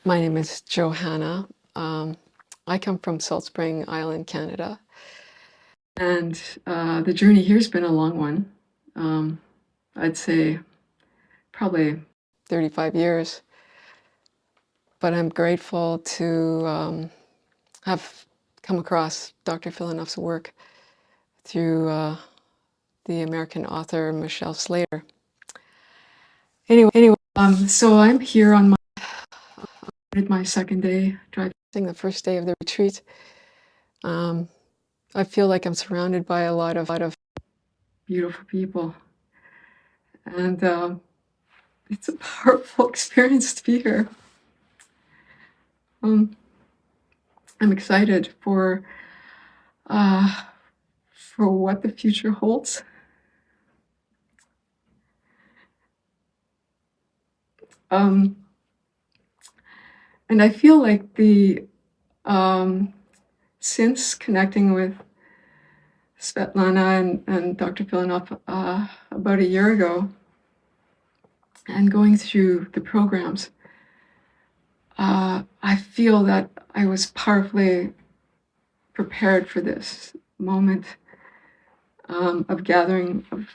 My name is Johanna. I come from Salt Spring Island, Canada. And the journey here's been a long one. I'd say probably 35 years. But I'm grateful to have come across Dr. Filonov's work through the American author Michelle Slater. Anyway, so I'm here on my second day driving, the first day of the retreat. I feel like I'm surrounded by a lot of beautiful people, and it's a powerful experience to be here. I'm excited for what the future holds. And I feel like since connecting with Svetlana and Dr. Filonov about a year ago and going through the programs, I feel that I was powerfully prepared for this moment of gathering of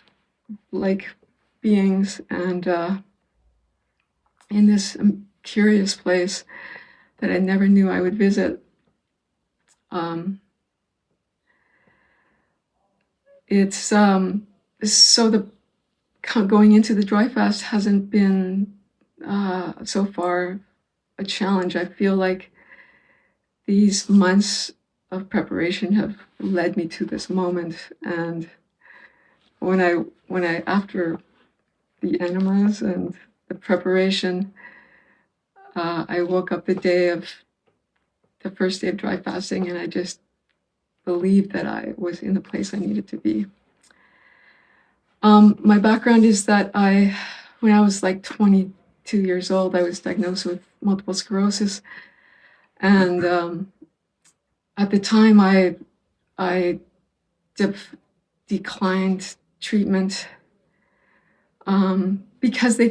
like beings and in this curious place that I never knew I would visit. It's so the going into the dry fast hasn't been so far a challenge. I feel like these months of preparation have led me to this moment, and when I after the enemas and the preparation, I woke up the day of the first day of dry fasting, and I just believed that I was in the place I needed to be. My background is that when I was like 22 years old, I was diagnosed with multiple sclerosis, and at the time I declined treatment because they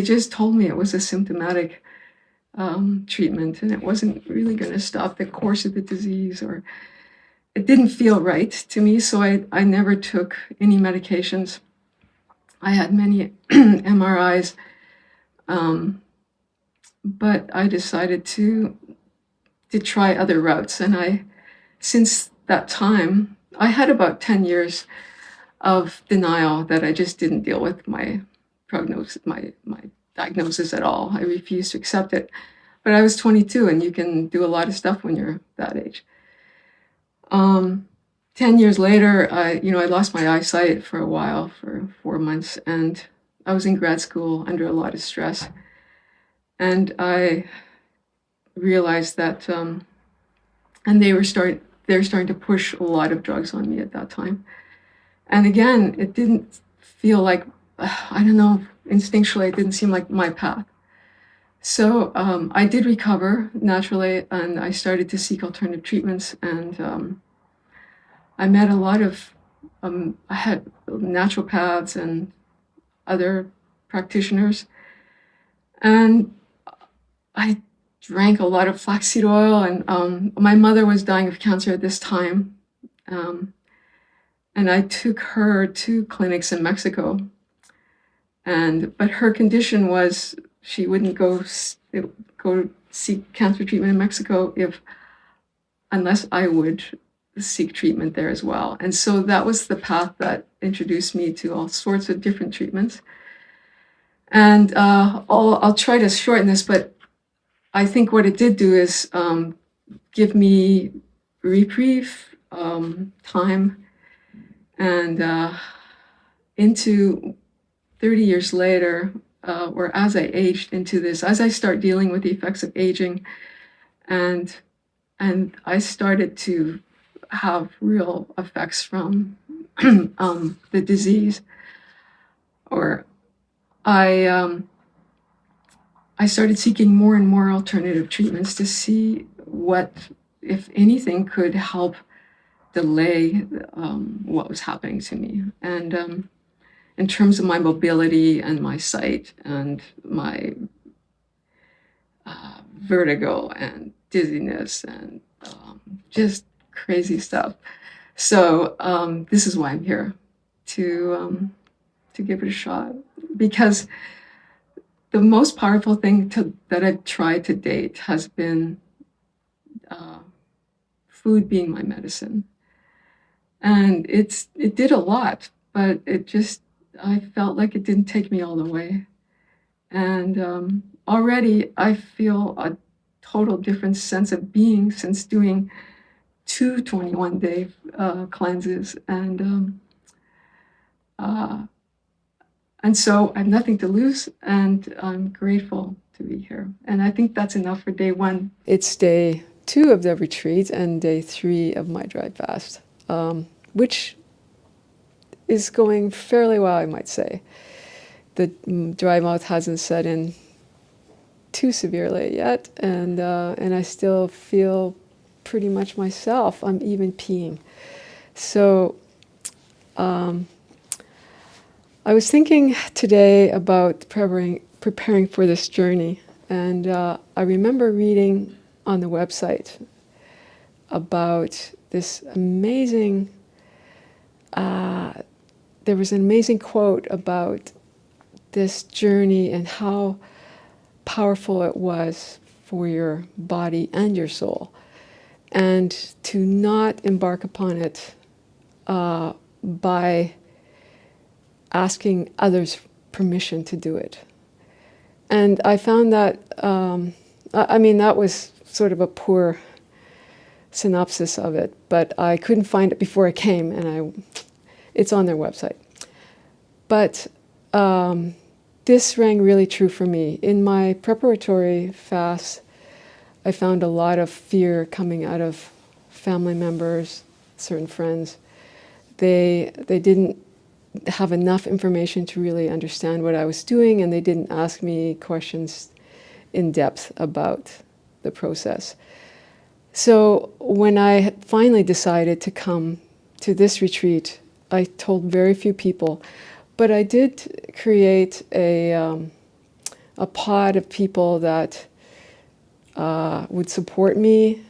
just told me it was a symptomatic treatment, and it wasn't really going to stop the course of the disease, or it didn't feel right to me, so I never took any medications. I had many MRIs, but I decided to try other routes, and since that time, I had about 10 years of denial that I just didn't deal with my prognosis, my diagnosis at all. I refused to accept it. But I was 22, and you can do a lot of stuff when you're that age. 10 years later, I lost my eyesight for a while, for 4 months, and I was in grad school under a lot of stress. And I realized that, and they're starting to push a lot of drugs on me at that time. And again, it didn't feel like, I don't know, instinctually, it didn't seem like my path. So I did recover naturally, and I started to seek alternative treatments, and I met a lot of, I had naturopaths and other practitioners, and I drank a lot of flaxseed oil, and my mother was dying of cancer at this time, and I took her to clinics in Mexico, but her condition was she wouldn't go seek cancer treatment in Mexico unless I would seek treatment there as well. And so that was the path that introduced me to all sorts of different treatments. And I'll try to shorten this, but I think what it did do is give me reprieve, time, and into 30 years later, or as I aged into this, as I start dealing with the effects of aging, and I started to have real effects from the disease, or I started seeking more and more alternative treatments to see what, if anything, could help delay what was happening to me. And in terms of my mobility and my sight and my vertigo and dizziness and just crazy stuff. So this is why I'm here, to give it a shot, because the most powerful thing that I've tried to date has been food being my medicine. And it did a lot, but I felt like it didn't take me all the way. And already I feel a total different sense of being since doing 2 21-day cleanses. And so I have nothing to lose, and I'm grateful to be here. And I think that's enough for day 1. It's day 2 of the retreat and day 3 of my dry fast, which is going fairly well, I might say. The dry mouth hasn't set in too severely yet, and I still feel pretty much myself. I'm even peeing. So I was thinking today about preparing for this journey, and I remember reading on the website about this amazing, there was an amazing quote about this journey and how powerful it was for your body and your soul, and to not embark upon it by asking others permission to do it. And I found that, that was sort of a poor synopsis of it, but I couldn't find it before I came, and it's on their website. But this rang really true for me. In my preparatory fast, I found a lot of fear coming out of family members, certain friends. They didn't have enough information to really understand what I was doing, and they didn't ask me questions in depth about the process. So when I finally decided to come to this retreat, I told very few people, but I did create a pod of people that would support me,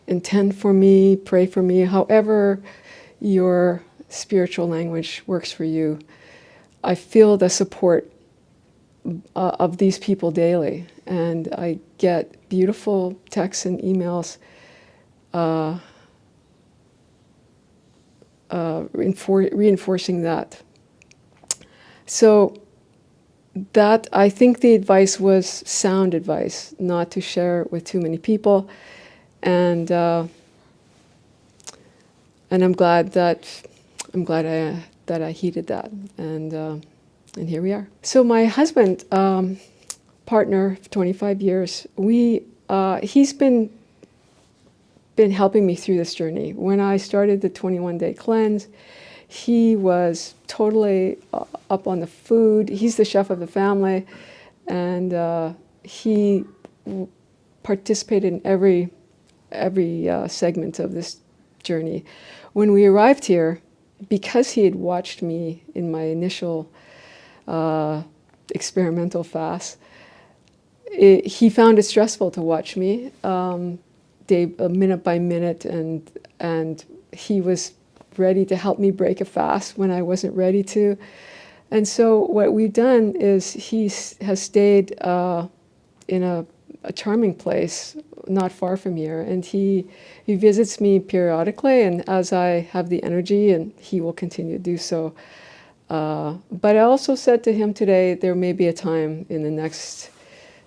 intend for me, pray for me, however your spiritual language works for you. I feel the support of these people daily, and I get beautiful texts and emails reinforcing that. So that, I think the advice was sound advice, not to share it with too many people, and I'm glad that I heeded that, and here we are. So my husband, partner for 25 years, he's been helping me through this journey. When I started the 21-day cleanse, he was totally up on the food. He's the chef of the family, and he participated in every segment of this journey. When we arrived here, because he had watched me in my initial experimental fast, he found it stressful to watch me minute by minute, and he was ready to help me break a fast when I wasn't ready to. And so what we've done is he has stayed in a charming place not far from here, and he visits me periodically, and as I have the energy, and he will continue to do so. But I also said to him today, there may be a time in the next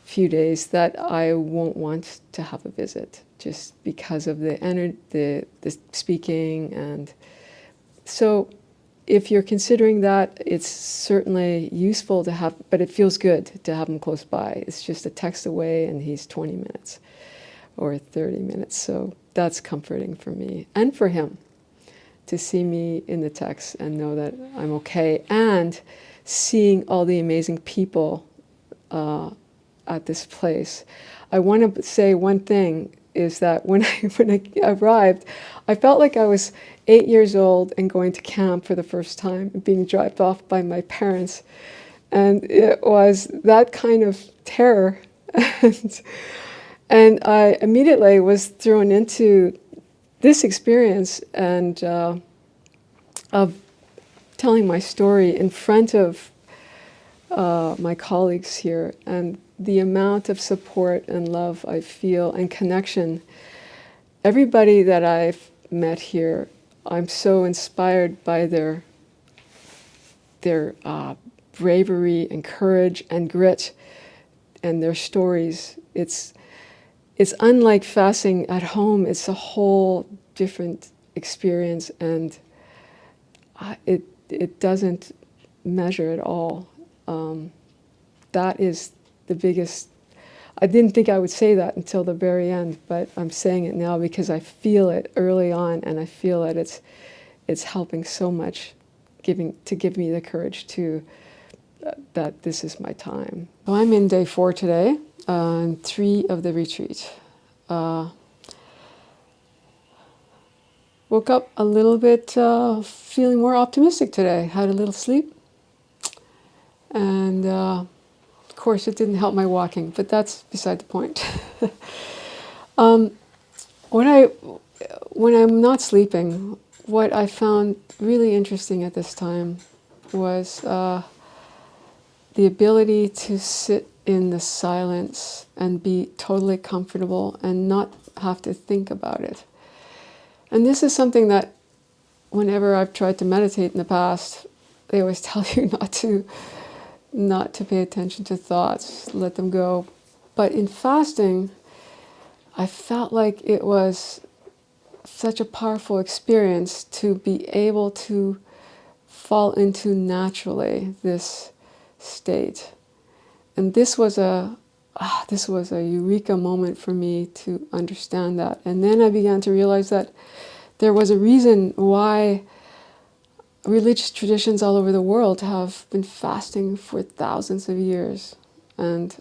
few days that I won't want to have a visit, just because of the speaking. And so if you're considering that, it's certainly useful to have, but it feels good to have him close by. It's just a text away, and he's 20 minutes or 30 minutes. So that's comforting for me and for him, to see me in the text and know that I'm okay, and seeing all the amazing people at this place. I want to say one thing, is that when I arrived, I felt like I was 8 years old and going to camp for the first time, being dropped off by my parents. And it was that kind of terror and, and I immediately was thrown into this experience and of telling my story in front of my colleagues here, and the amount of support and love I feel and connection. Everybody that I've met here, I'm so inspired by their bravery and courage and grit and their stories. It's unlike fasting at home. It's a whole different experience, and it doesn't measure at all. That is the biggest. I didn't think I would say that until the very end, but I'm saying it now because I feel it early on, and I feel that it's helping so much, give me the courage to that this is my time. So I'm in day 4 today, 3 of the retreat. Woke up a little bit feeling more optimistic today. Had a little sleep, and of course it didn't help my walking, but that's beside the point. When I'm not sleeping, what I found really interesting at this time was the ability to sit in the silence and be totally comfortable and not have to think about it. And this is something that whenever I've tried to meditate in the past, they always tell you not to pay attention to thoughts, let them go. But in fasting, I felt like it was such a powerful experience to be able to fall into naturally this state. And this was a eureka moment for me to understand that. And then I began to realize that there was a reason why religious traditions all over the world have been fasting for thousands of years. And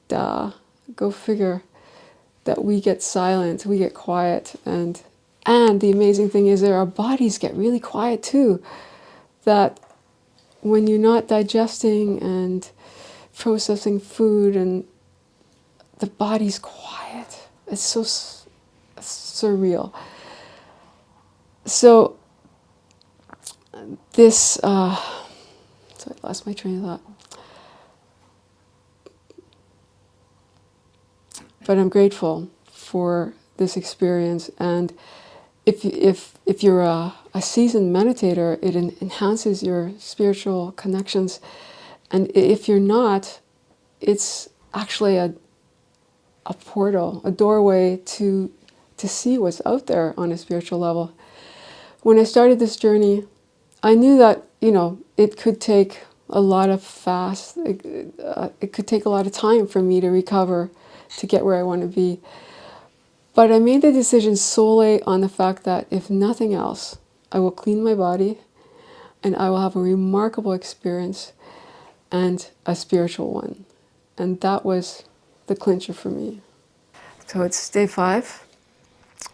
go figure that we get silent, we get quiet, and the amazing thing is that our bodies get really quiet too. That when you're not digesting and processing food, and the body's quiet, it's so surreal. So this, so I lost my train of thought. But I'm grateful for this experience, and if you're a seasoned meditator, it enhances your spiritual connections, and if you're not, it's actually a portal, a doorway to see what's out there on a spiritual level. When I started this journey, I knew that it could take a lot of fast. It could take a lot of time for me to recover, to get where I want to be. But I made the decision solely on the fact that if nothing else, I will clean my body and I will have a remarkable experience and a spiritual one. And that was the clincher for me. So it's day 5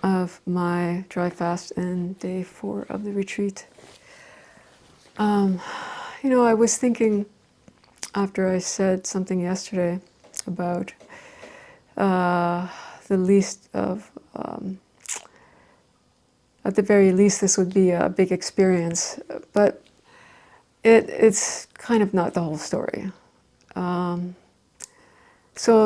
of my dry fast and day 4 of the retreat. I was thinking after I said something yesterday about the least of, at the very least, this would be a big experience, but it's kind of not the whole story. So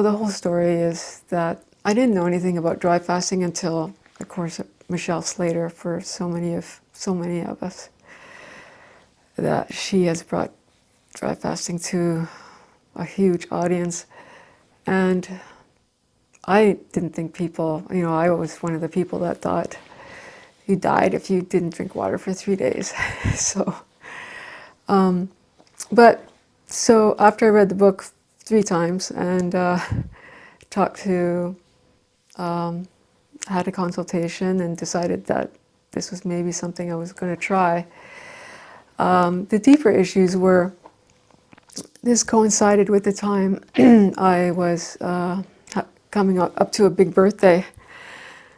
the whole story is that I didn't know anything about dry fasting until, of course, Michelle Slater, for so many of us, that she has brought dry fasting to a huge audience. And I didn't think people, I was one of the people that thought you died if you didn't drink water for 3 days. So after I read the book 3 times and talked to, had a consultation and decided that this was maybe something I was going to try, the deeper issues were, this coincided with the time I was coming up to a big birthday.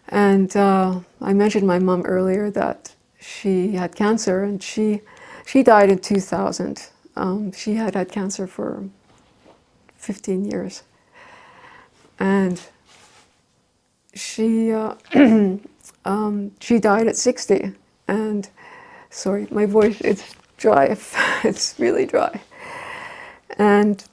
And I mentioned my mom earlier that she had cancer, and she died in 2000. She had cancer for 15 years. And she she died at 60. And sorry, my voice, it's dry. It's really dry. And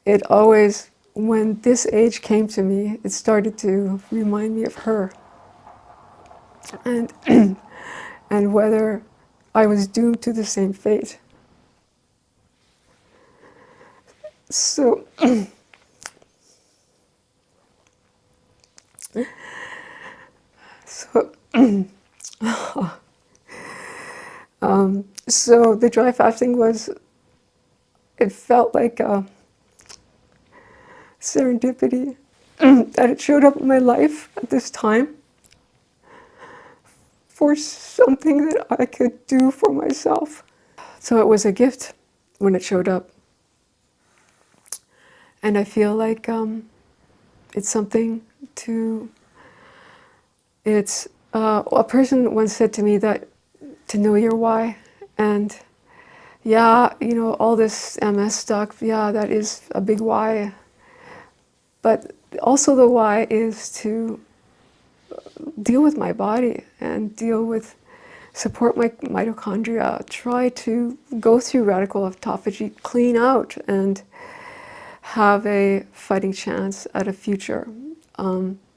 it always, when this age came to me, it started to remind me of her. And and whether I was doomed to the same fate. So so so the dry fasting was, it felt like a serendipity that it showed up in my life at this time for something that I could do for myself. So it was a gift when it showed up. And I feel like it's something to, it's, a person once said to me that to know your why, and yeah, you know, all this MS stuff, yeah, that is a big why. But also the why is to deal with my body and deal with, support my mitochondria, try to go through radical autophagy, clean out, and have a fighting chance at a future.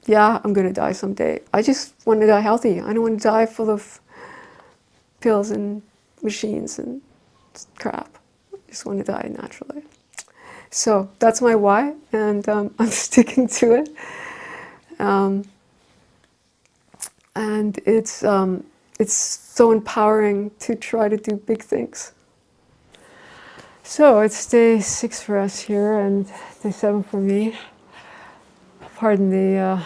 Yeah, I'm going to die someday. I just want to die healthy. I don't want to die full of pills and machines and crap. I just want to die naturally. So that's my why, and I'm sticking to it. And it's so empowering to try to do big things. So it's day 6 for us here, and day 7 for me. Pardon the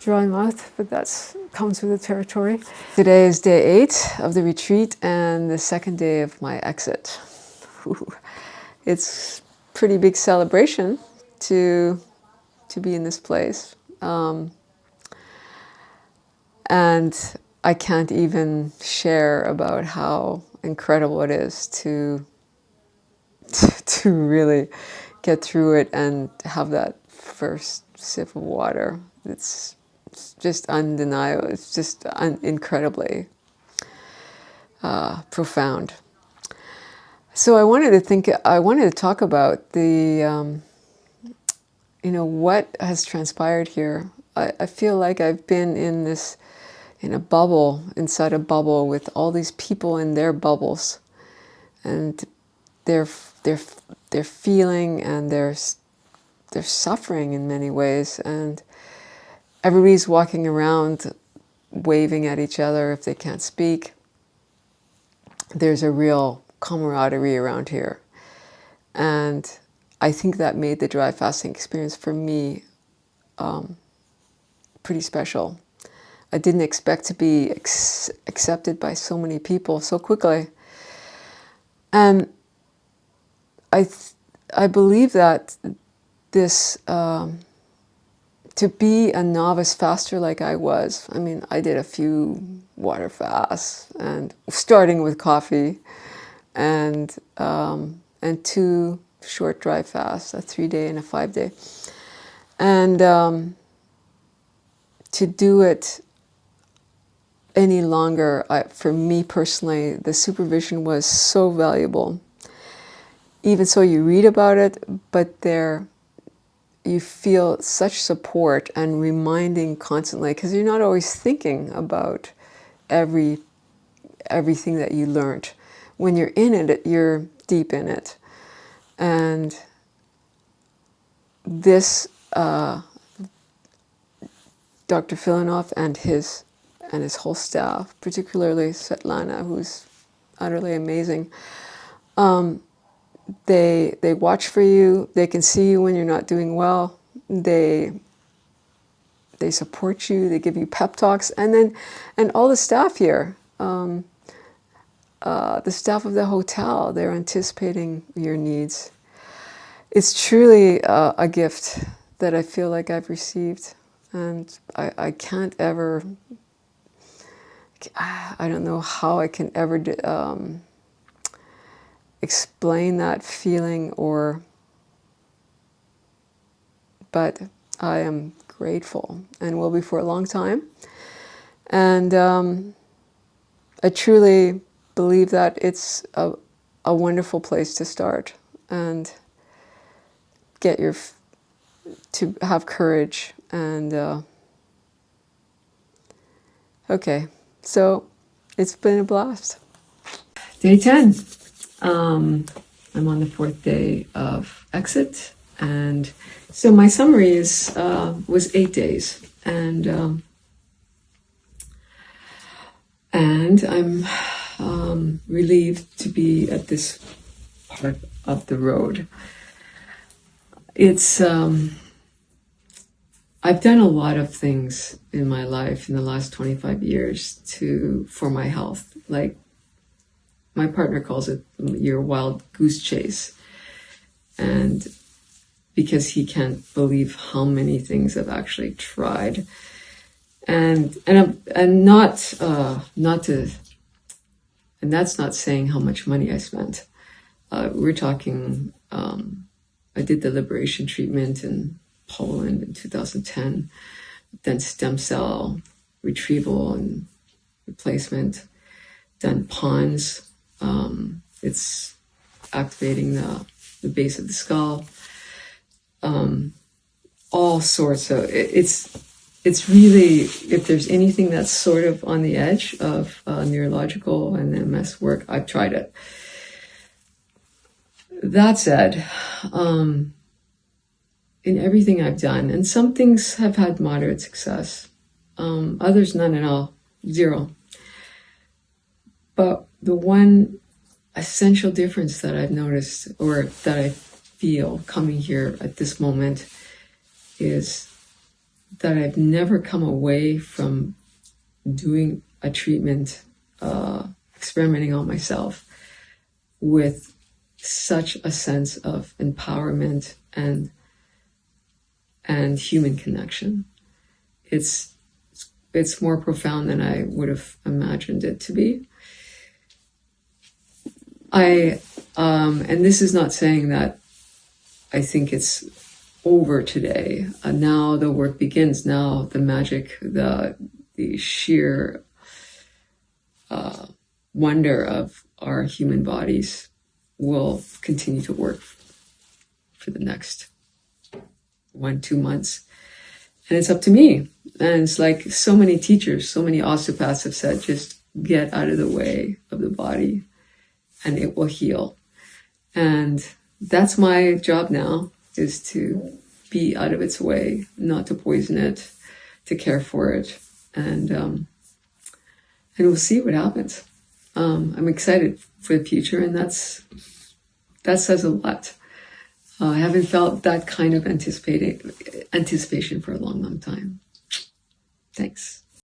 dry mouth, but that comes with the territory. Today is day 8 of the retreat and the second day of my exit. It's a pretty big celebration to be in this place. And I can't even share about how incredible it is to really get through it and have that first sip of water. It's just undeniable. It's just incredibly profound. So I wanted to talk about the, you know, what has transpired here. I feel like I've been in a bubble, inside a bubble with all these people in their bubbles, and they're feeling and they're suffering in many ways, and everybody's walking around waving at each other if they can't speak. There's a real camaraderie around here, and I think that made the dry fasting experience for me pretty special. I didn't expect to be accepted by so many people so quickly. And I believe that this, to be a novice faster like I was, I mean, I did a few water fasts, and starting with coffee, and 2 short dry fasts, a 3-day and a 5-day. And to do it any longer, for me personally, the supervision was so valuable. Even so, you read about it, but you feel such support and reminding constantly, because you're not always thinking about everything that you learned. When you're in it, you're deep in it. And this, Dr. Filonov and his whole staff, particularly Svetlana, who's utterly amazing, they watch for you. They can see you when you're not doing well. They support you. They give you pep talks, and all the staff here, the staff of the hotel, they're anticipating your needs. It's truly a gift that I feel like I've received, and I can't ever. I don't know how I can ever explain that feeling or but I am grateful and will be for a long time. And I truly believe that it's a wonderful place to start and get to have courage. And okay, so it's been a blast. Day 10. I'm on the 4th day of exit, and so my summary was 8 days, and I'm relieved to be at this part of the road. It's I've done a lot of things in my life in the last 25 years for my health. Like, my partner calls it your wild goose chase. And because he can't believe how many things I've actually tried. And that's not saying how much money I spent. We're talking, I did the liberation treatment in Poland in 2010, then stem cell retrieval and replacement, done PONS. It's activating the base of the skull, all sorts of, it's really, if there's anything that's sort of on the edge of neurological and MS work, I've tried it. That said, in everything I've done, and some things have had moderate success, others none at all, zero. But the one essential difference that I've noticed, or that I feel coming here at this moment, is that I've never come away from doing a treatment, experimenting on myself, with such a sense of empowerment and human connection. It's more profound than I would have imagined it to be. And this is not saying that I think it's over today. Now the work begins. Now the magic, the sheer wonder of our human bodies will continue to work for the next 1-2 months. And it's up to me. And it's like so many teachers, so many osteopaths have said, just get out of the way of the body and it will heal. And that's my job now, is to be out of its way, not to poison it, to care for it. And we'll see what happens. I'm excited for the future, and that says a lot. I haven't felt that kind of anticipation for a long, long time. Thanks.